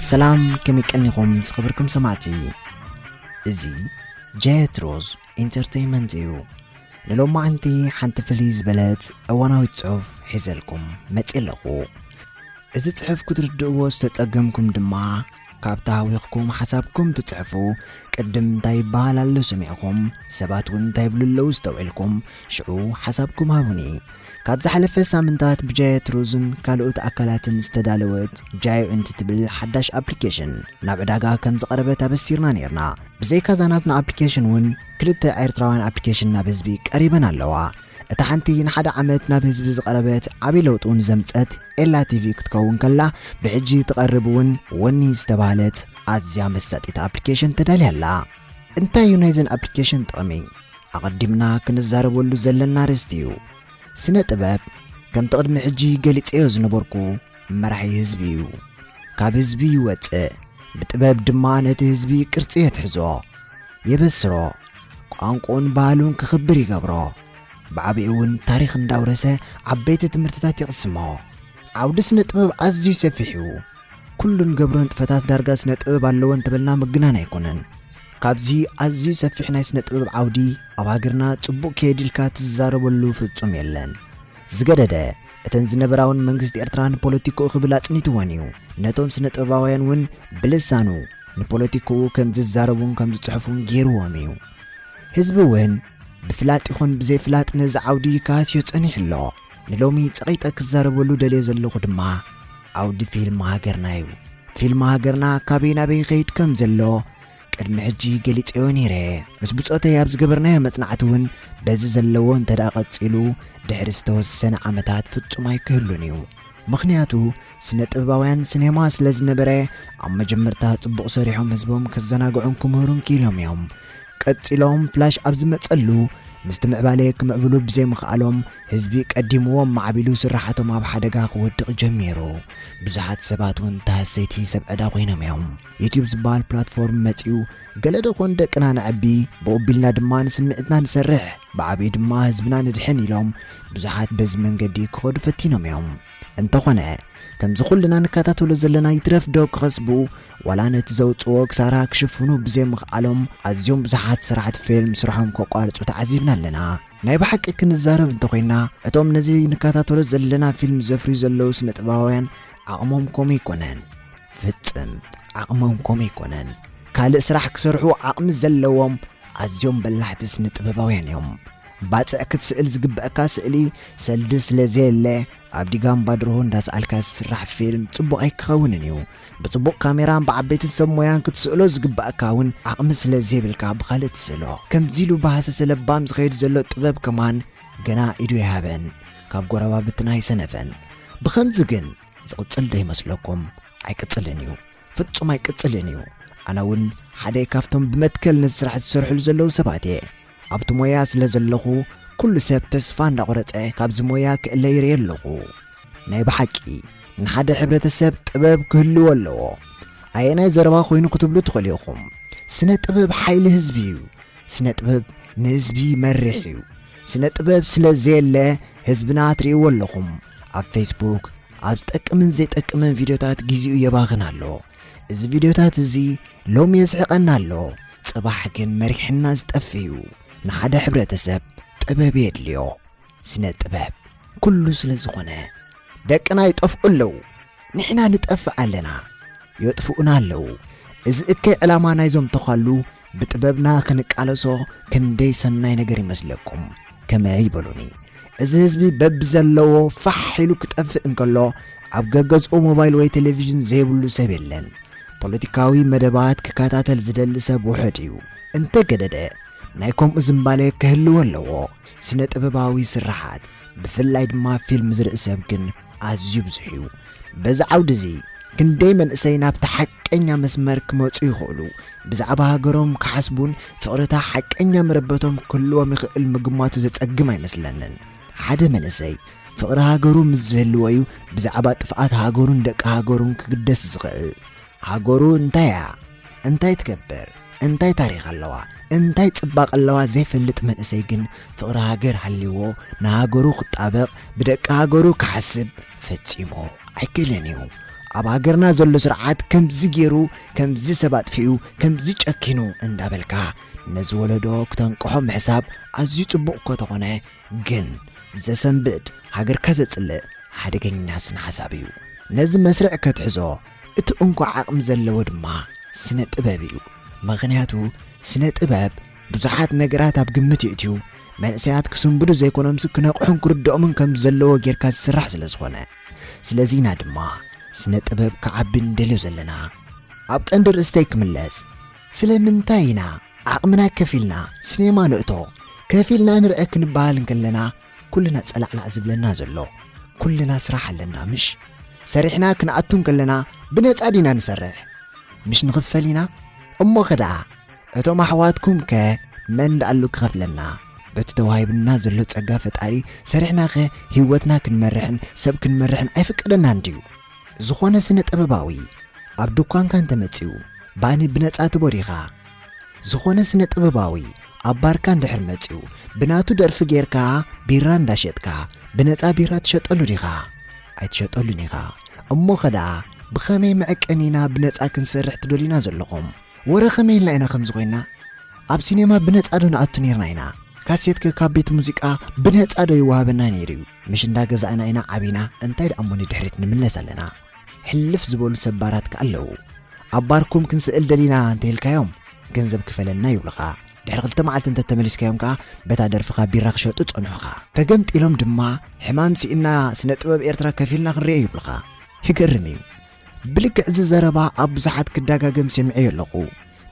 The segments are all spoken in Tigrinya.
سلام كم يكنيكم صخبركم سمعتي ازي جات روز انترتينمنت يو للو ما عندي حنت فليز بلد اواناوي تصحف حزلكم متقلقو ازي تصحف كتردقو استتقمكم دما كاب تاويقكم حسابكم تتصحفو قدم تاي بالالو سمعكم سبات ون تايبلو اللو استوعلكم شعو حسابكم هابوني كاب زحلف سامنتات بجاية روزن كالوت أكلاتن استدالوت جايو انت تبل حداش ابليكيشن نابعداقا كان زقربت بسيرنا نيرنا بزي كازاناتنا ابليكيشن ون كلتا ايرتراوان ابليكيشن نابزبي قريبا اللوا اتحانتي نحدا عمت نابزبي زقربت عبي لوطون زمتت إلا تيفي كتكون كلا بحجي تقربون وني استبالت ازيا مساتيت ابليكيشن تداليلا انتا يونايزن ابليكيشن تقمي اقدمنا كنزاربولو زلنا رستيو سنة طباب كم تقدم حجي قالت ايوز نبوركو مرحي هزبيو كاب هزبي واتق بطباب دمانة هزبي كرتيه تحزو يبسرو قانقون بالون كخبر يقبرو بعبيقون تاريخ نداورسة عبيت تمرتتات يقسمو عود سنة طباب عزيو سفحيو كلن قبرون تفتات دارقا سنة طباب اللوان تبلنا مقنانا يكونن كابزي عزيو سفحنا سنة طباب عودي أباقرنا تبوك كيدلكا تزاربولو فتصم يلن زقدده اتنزن براون منغست إرتران بوليتيكو خبلات نيتوانيو نتوم سنة طبابوين ون بلسانو نبوليتيكو كم تزاربون كم تتحفون جيرو واميو هزبوين بفلات يخون بزي فلات نز عودي كاسيو تاني حلو نلومي تقيتك تزاربولو دليز اللو قدما عودي فيلم هاقرنايو فيلم هاقرنا كابينا بيخيد كم زلو قدم حجي قلت ايونيري مس بصوتي يابز قبرنا مصنعتون بزز اللوون تداقت صيلو دحر استوسن عمتات فصماي كهلونيو مخنياتو سنة طبابوያን سينما ስለዝነበረ ኣብ መጀመርታ ጽቡቕ ሰሪሖም ህዝቦም ከዘናግዑን ክምህሩን ኪሎም እዮም ቀጥሎም ፍላሽ ኣብ ዝመጸሉ ምስቲ ምዕባለ ክምዕብሉ ብዘይ ምኽኣሎም ህዝቢ ቀዲምዎም ማዕቢሉ ስራሓቶም ኣብ ሓደጋ ክወድቕ ጀሚሩ ብዙሓት ሰባት ውን ታሰይቲ ሰብዕዳ ኮይኖም እዮም ዩቲዩብ ዝበሃል ፕላትፎርም መጺኡ ገለ ደኾን ደቅና ንዕቢ ብቕቢልና ድማ ንስምዕትና ንሰርሕ ብዓብዪ ድማ ህዝብና ንድሕን ኢሎም ብዙሓት በዚ መንገዲ ክኸዱ ፈቲኖም እዮም እንተኾነ ከምዚ ኩልና ንከታተሎ ዘለና ይትረፍ ዶ ክኸስቡ ዋላ ነቲ ዘውፅዎ ክሳራ ክሽፍኑ ብዘይ ምኽኣሎም ኣዝዮም ብዙሓት ስራሕቲ ፊልም ስርሖም ከቋርፁ ተዓዚብና ኣለና ናይ ብሓቂ ክንዛረብ እንተኾይና እቶም ነዚ ንከታተሎ ዘለና ፊልም ዘፍርዩ ዘለዉ ስነ ጥበባውያን ዓቕሞም ከመይ ይኮነን ፍጽም ዓቕሞም ከመይ ይኮነን ካልእ ስራሕ ክሰርሑ ዓቕሚ ዘለዎም ኣዝዮም በላሕቲ ስነ ጥበባውያን እዮም ባጽዕ ክትስእል ዝግበአካ ስእሊ ሰልዲ ስለዘየለ ኣብ ዲጋም ባድርሆ እንዳሰኣልካ ዝስራሕ ፊልም ጽቡቕ ኣይክኸውንን እዩ ብጽቡቕ ካሜራን ብዓበይቲ ሰብ ሞያን ክትስእሎ ዝግበአካ እውን ዓቕሚ ስለዘይብልካ ብኻልእ ትስእሎ ከምዚ ኢሉ ባሃሰ ለባም ዝኸይድ ዘሎ ጥበብ ከማን ገና ኢዱ ይሃበን ካብ ጎረባብትና ይሰነፈን ብኸምዚ ግን ዝቕጽል ዶ ይመስለኩም ኣይቅጽልን እዩ ፍጹም ኣይቅጽልን እዩ ኣነ እውን ሓደ ካብቶም ብመትከል ንስራሕ ዝሰርሕሉ ዘለዉ ሰባት እየ ኣብቲ ሞያ ስለ ዘለኹ ኩሉ ሰብ ተስፋ እንዳቆረፀ ካብዚ ሞያ ክእለ ይርኢ ኣለኹ ናይ ብሓቂ ንሓደ ሕብረተሰብ ጥበብ ክህልዎ ኣለዎ ኣየናይ ዘረባ ኮይኑ ክትብሉ ትኽእሉ ኢኹም ስነ ጥበብ ሓይሊ ህዝቢ እዩ ስነ ጥበብ ንህዝቢ መሪሕ እዩ ስነ ጥበብ ስለዘየለ ህዝብና ትሪእዎ ኣለኹም ኣብ ፌስቡክ ኣብ ዝጠቅምን ዘይጠቅምን ቪድዮታት ግዚኡ የባኽን ኣሎ እዚ ቪድዮታት እዚ ሎሚ የስሕቐና ኣሎ ጽባሕ ግን መሪሕና ዝጠፍ እዩ ንሓደ ሕብረተሰብ ጥበብ የድልዮ ስነ ጥበብ ኩሉ ስለ ዝኾነ ደቅና ይጠፍኡ ኣለዉ ንሕና ንጠፍእ ኣለና የጥፍኡና ኣለዉ እዚ እከይ ዕላማ ናይዞም ተኻሉ ብጥበብና ክንቃለሶ ክንደይ ሰናይ ነገር ይመስለኩም ከመይ ይበሉኒ እዚ ህዝቢ በብ ዘለዎ ፋሕ ኢሉ ክጠፍእ እንከሎ ኣብ ገገዝኡ ሞባይል ወይ ቴሌቪዥን ዘይብሉ ሰብ የለን ፖለቲካዊ መደባት ክከታተል ዝደሊ ሰብ ውሕድ እዩ እንተገደደ ናይ ከምኡ ዝምባለ ክህልዎ ኣለዎ ስነ ጥበባዊ ስራሓት ብፍላይ ድማ ፊልም ዝርኢ ሰብ ግን ኣዝዩ ብዙሕ እዩ በዚ ዓውዲ እዚ ክንደይ መንእሰይ ናብቲ ሓቀኛ መስመር ክመፁ ይኽእሉ ብዛዕባ ሃገሮም ክሓስቡን ፍቕርታ ሓቀኛ መረበቶም ክህልዎም ይኽእል ምግማቱ ዘጸግም ኣይመስለንን ሓደ መንእሰይ ፍቕሪ ሃገሩ ምስ ዝህልዎ እዩ ብዛዕባ ጥፍኣት ሃገሩን ደቂ ሃገሩን ክግደስ ዝኽእል ሃገሩ እንታይ እያ እንታይ ትገብር እንታይ ታሪኽ ኣለዋ እንታይ ጽባቕ ኣለዋ ዘይፈልጥ መንእሰይ ግን ፍቕሪ ሃገር ሃልይዎ ንሃገሩ ክጣበቕ ብደቂ ሃገሩ ክሓስብ ፈጺሞ ኣይክእልን እዩ ኣብ ሃገርና ዘሎ ስርዓት ከምዚ ገይሩ ከምዚ ሰባት ፊኡ ከምዚ ጨኪኑ እንዳበልካ ነዚ ወለዶ ክተንቅሖም ሕሳብ ኣዝዩ ጽቡቕ እኮ ተኾነ ግን ዘሰንብድ ሃገርካ ዘጽልእ ሓደገኛ ስነ ሓሳብ እዩ ነዚ መስርዕ ክትሕዞ እቲ እንኳ ዓቕሚ ዘለዎ ድማ ስነ ጥበብ እዩ ምኽንያቱ ስነ ጥበብ ብዙሓት ነገራት ኣብ ግምት የእትዩ መንእሰያት ክስንብዱ ዘይኮኖምስ ክነቕሑን ክርድኦምን ከም ዘለዎ ጌርካ ዝስራሕ ስለ ዝኾነ ስለዚና ድማ ስነ ጥበብ ክዓቢ እንደልዮ ዘለና ኣብ ቀንዲ ርእስተይ ክምለስ ስለምንታይ ኢና ዓቕምና ከፊልና ሲኔማ ንእቶ ከፊልና ንርአ ክንበሃል እንከለና ኩልና ጸላዕላዕ ዝብለና ዘሎ ኩልና ስራሕ ኣለና ምሽ ሰሪሕና ክንኣቱን ከለና ብነፃ ዲና ንሰርሕ ምሽ ንኽፈል ኢና እሞ ኸደኣ እቶም ኣሕዋትኩም ከ መን እንዳኣሉ ክኸፍለና በቲ ተዋሂብና ዘሎ ጸጋ ፈጣሪ ሰሪሕና ኸ ህይወትና ክንመርሕን ሰብ ክንመርሕን ኣይፍቀደና እንድዩ ዝኾነ ስነ ጥበባዊ ኣብ ድኳንካ እንተመጺኡ ባኒ ብነፃ ትቦሪኻ ዝኾነ ስነ ጥበባዊ ኣብ ባርካ እንድሕር መጺኡ ብናቱ ደርፊ ጌርካ ቢራ እንዳሸጥካ ብነፃ ቢራ ትሸጠሉ ዲኻ ኣይትሸጠሉን ኢኻ እሞ ኸደኣ ብኸመይ መዐቀኒና ብነፃ ክንሰርሕ ትደሊና ዘለኹም ወረ ኸመይ ኢልና ኢና ከምዚ ኮይና ኣብ ሲኔማ ብነፃ ዶ ንኣቱ ነርና ኢና ካሴትከ ካብ ቤት ሙዚቃ ብነፃ ዶ ይዋሃበና ነይሩ ምሽ እንዳገዛእና ኢና ዓቢና እንታይ ደኣሞኒ ድሕሪት ንምለስ ኣለና ሕልፍ ዝበሉ ሰባራት ከኣለዉ ኣብ ባርኩም ክንስእል ደሊና እንተይልካዮም ገንዘብ ክፈለና ይብልኻ ድሕሪ 2 መዓልቲ እንተተመሊስካዮም ከዓ በታ ደርፍኻ ቢራ ክሸጡ ጸንሑኻ ተገምጢሎም ድማ ሕማም ሲእና ስነ ጥበብ ኤርትራ ከፊልና ክንሪኦ ይብልኻ ይገርም እዩ ብልክዕ እዚ ዘረባ ኣብ ብዙሓት ክዳጋገም ሰምዐ ኣለኹ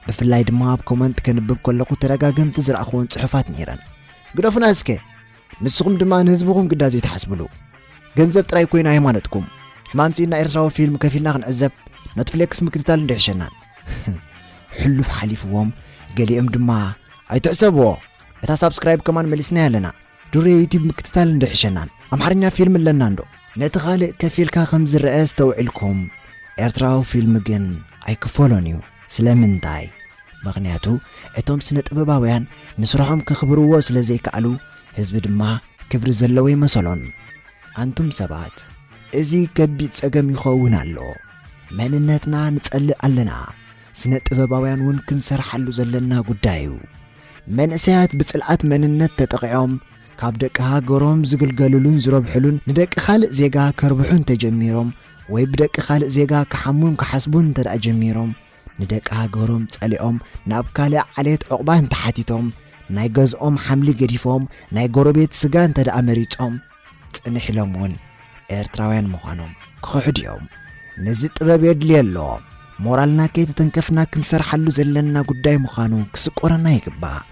ብፍላይ ድማ ኣብ ኮመንት ከንብብ ከለኹ ተደጋገምቲ ዝረኣኽዎን ጽሑፋት ነይረን ግደፉና እስከ ንስኹም ድማ ንህዝብኹም ግዳዝ ይተሓስብሉ ገንዘብ ጥራይ ኮይና ሃይማኖትኩም ሕማም ሲእና ኤርትራዊ ፊልም ከፊልና ክንዕዘብ ኔትፍሊክስ ምክትታል እንድሕሸናን ሕሉፍ ሓሊፍዎም ገሊኦም ድማ ኣይትዕሰብዎ እታ ሳብስክራይብ ከማን መሊስና ያለና ዱሬ ዩቲዩብ ምክትታል እንድሕሸናን ኣምሓርኛ ፊልም ኣለና እንዶ ነቲ ካልእ ከፊልካ ከም ዝረአ ዝተውዒልኩም ኤርትራዊ ፊልም ግን ኣይክፈሎን እዩ ስለምንታይ ምኽንያቱ እቶም ስነ ጥበባውያን ንስርሖም ከኽብርዎ ስለ ዘይከኣሉ ህዝቢ ድማ ክብሪ ዘለዎ ይመሰሎን ኣንቱም ሰባት እዚ ከቢድ ጸገም ይኸውን ኣሎ መንነትና ንጸልእ ኣለና ስነ ጥበባውያን እውን ክንሰርሓሉ ዘለና ጉዳይ እዩ መንእሰያት ብጽልዓት መንነት ተጠቂዖም ካብ ደቂ ሃገሮም ዝግልገሉሉን ዝረብሑሉን ንደቂ ካልእ ዜጋ ከርብሑን ተጀሚሮም ወይ ብደቂ ካልእ ዜጋ ክሓሙን ክሓስቡን እንተደኣ ጀሚሮም ንደቂ ሃገሮም ጸሊኦም ናብ ካልእ ዓሌት ዕቑባ እንተሓቲቶም ናይ ገዝኦም ሓምሊ ገዲፎም ናይ ጎረቤት ስጋ እንተደኣ መሪጾም ጽንሕ ኢሎም እውን ኤርትራውያን ምዃኖም ክኽሕዱ እዮም ነዚ ጥበብ የድልዮ ኣሎ ሞራልና ከይተተንከፍና ክንሰርሓሉ ዘለና ጉዳይ ምዃኑ ክስቆረና ይግባእ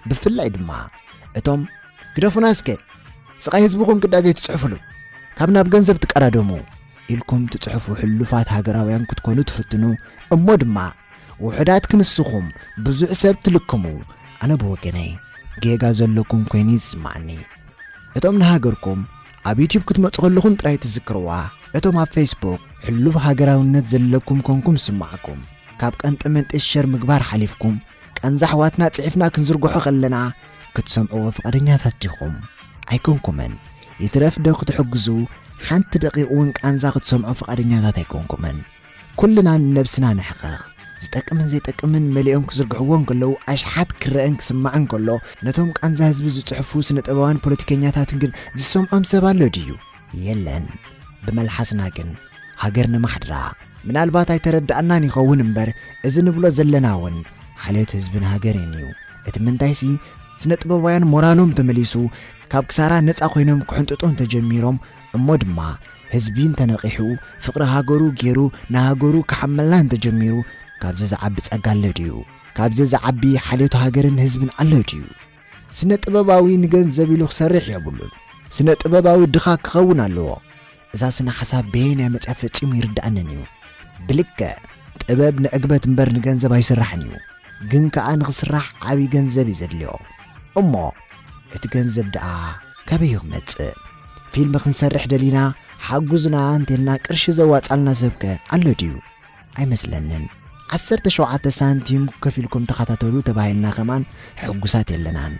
ብፍላይ ድማ እቶም ግደፉና እስከ ስቃይ ህዝብኩም ግዳዝ ትጽሕፍሉ ካብ ናብ ገንዘብ ትቀራደሙ ኢልኩም ትጽሕፉ ሕሉፋት ሃገራውያን ክትኮኑ ትፍትኑ እሞ ድማ ውሕዳት ክንስኹም ብዙሕ ሰብ ትልክሙ ኣነ ብወገነይ ጌጋ ዘለኩም ኮይኑ ይስማዕኒ እቶም ንሃገርኩም ኣብ ዩቲዩብ ክትመጹ ከለኹም ጥራይ ትዝክርዋ እቶም ኣብ ፌስቡክ ሕሉፍ ሃገራውነት ዘለኩም ኮንኩም ስማዓኩም ካብ ቀንጠመንጢ ሸር ምግባር ሓሊፍኩም ቀንዛ ኣሕዋትና ጽሒፍና ክንዝርግሖ ከለና ክትሰምዕዎ ፈቃደኛታት ዲኹም ኣይኮንኩምን ይትረፍደ ክትሕግዙ ሓንቲ ደቂቕ እውን ቃንዛ ክትሰምዑ ፈቃደኛታት ኣይኮንኩምን ኩልና ንነብስና ንሕኸኽ ዝጠቅምን ዘይጠቅምን መሊኦም ክዝርግሕዎን ከለዉ ኣሽሓት ክረአን ክስማዕን ከሎ ነቶም ቃንዛ ህዝቢ ዝጽሕፉ ስነ ጥበባውያን ፖለቲከኛታትን ግን ዝሰምዖም ሰብ ኣሎ ድዩ የለን ብመልሓስና ግን ሃገር ንማሕድራ ምናልባት ኣይተረዳእናን ይኸውን እምበር እዚ ንብሎ ዘለና እውን ሓልዮት ህዝብን ሃገርን እዩ እቲ ምንታይሲ ስነ ጥበባውያን ሞራሎም ተመሊሱ ካብ ክሳራ ነፃ ኮይኖም ክሕንጥጦን ተጀሚሮም እሞ ድማ ህዝቢ እንተነቂሑ ፍቕሪ ሃገሩ ገይሩ ንሃገሩ ክሓመላን ተጀሚሩ ካብዚ ዝዓቢ ጸጋ ኣሎ ድዩ ካብዚ ዝዓቢ ሓልዮት ሃገርን ህዝብን ኣሎ ድዩ ስነ ጥበባዊ ንገንዘብ ኢሉ ክሰርሕ የብሉን ስነ ጥበባዊ ድኻ ክኸውን ኣለዎ እዛ ስነ ሓሳብ በየናይ መጽሓፍ ፈጺሙ ይርዳእንን እዩ ብልክዕ ጥበብ ንዕግበት እምበር ንገንዘብ ኣይስራሕን እዩ ግን ከዓ ንኽስራሕ ዓብዪ ገንዘብ እዩ ዘድልዮ እሞ እቲ ገንዘብ ደኣ ከበይ ክመጽእ ፊልም ክንሰርሕ ደሊና ሓጉዝና እንተልና ቅርሺ ዘዋጻልና ሰብከ ኣሎ ድዩ ኣይመስለንን 17 ሳንቲም ከፊልኩም ተኸታተሉ ተባሂልና ኸማን ሕጉሳት የለናን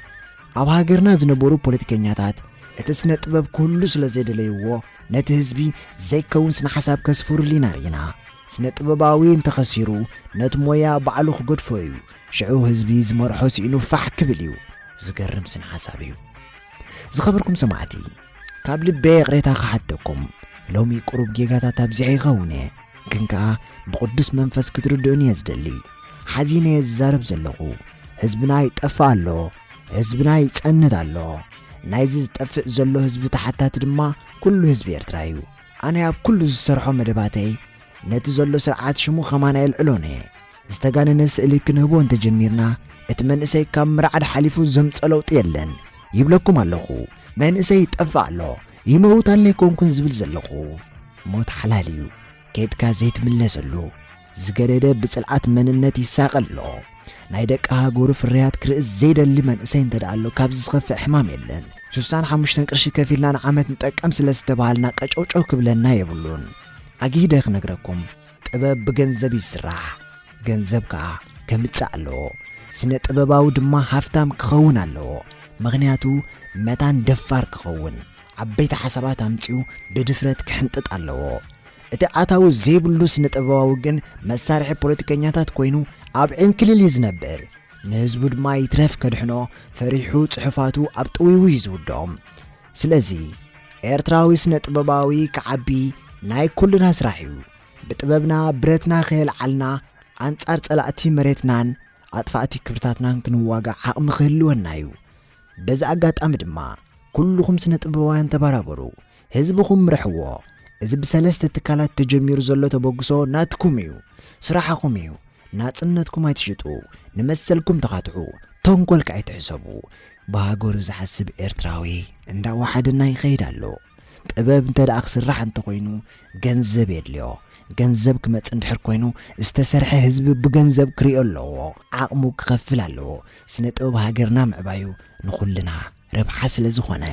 ኣብ ሃገርና ዝነበሩ ፖለቲከኛታት اتسنة طبب كله سلازيد ليوو نتهزبي زي كون سنة حساب كسفور لي نارينا سنة طبباوي انت خسيرو نتمويا بعلو خقود فويو شعو هزبي زمرحو سينو فحك بليو زقرم سنة حسابيو زخبركم سمعتي قبل بي غريتا خحتكم لومي قروب جيغاتا تابزيعي غوني كنكا بقدس منفس كتردوني يزدلي حزينة يزارب زلغو هزبنا يتقفى اللو هزبنا يتسند اللو نايزي تقفق زلو هزب تحتات دما كله هزب يرترايو أنا ياب كله زسرحو مدباتي نتو زلو سرعات شمو خمانا يلعلوني استقان نسألي كنهبو انت جميرنا اتمن اسي كام مرعد حليفو زمت ألوط يلن يبلكم اللخو من اسي يتقفى اللو يموت عليكم كن زبل زلخو موت حلاليو كيدكا زيت ملسلو زقرده بسلعات مننت يساقلو نايدك هاغور فريات كرئز زيد اللي من اسين تدعلو كابز زخف احمام يلن شوسان حمشتن قرشي كفيلان عامت نتقم سلستبالنا قچوچو كبلنا يبلون اگيدخ نگركم طبب بگنزب يسراح ገንዘብ ከዓ ከምጻዕሎ ስነ ጥበባው ድማ ሃፍታም ክኸውን ኣለዎ ምክንያቱ መታን ደፋር ክኸውን ዓበይቲ ሓሳባት ኣምጪው ብድፍረት ክሕንጥጥ ኣለዎ እቲ ኣታው ዘይብሉ ስነ ጥበባው ግን መሳርሒ ፖለቲከኛታት ኮይኑ ኣብ ዕንክልል ይዝነብር ንህዝቡ ድማ ይትረፍ ከድሕኖ ፈሪሑ ጽሑፋቱ ኣብ ጥዊው ይዝውዶም ስለዚ ኤርትራዊ ስነ ጥበባዊ ከዓቢ ናይ ኩልና ስራሕ እዩ ብጥበብና ብረትና ኸልዓልና አንጻር ጸላእቲ መሬትናን አጥፋእቲ ክብርታትናን ክንዋጋ ዓቅሚ ክህልወና እዩ በዛ አጋጣሚ ድማ ኩልኩም ስነ ጥበባውያን ተባራበሩ ህዝብኩም ምርሕዎ እዚ ብሰለስተ ትካላት ተጀሚሩ ዘሎ ተበግሶ ናትኩም እዩ ስራሕኩም እዩ ናጽነትኩም አይትሽጡ ንመሰልኩም ተኻትዑ ተንኮል ከይትሕሰቡ ባሃገሩ ዝሓስብ ኤርትራዊ እንዳዋሓደና ይኸይዳሎ ጥበብ እንተደኣ ክስራሕ እንተኮይኑ ገንዘብ የድልዮ ገንዘብ ክመጽ እንድሕር ኮይኑ ዝተሰርሐ ህዝብ ብገንዘብ ክሪኦ ኣለዎ ዓቅሙ ክኸፍል ኣለዎ ስነ ጥበብ ሃገርና ምዕባዩ ንኹልና ረብሓ ስለ ዝኾነ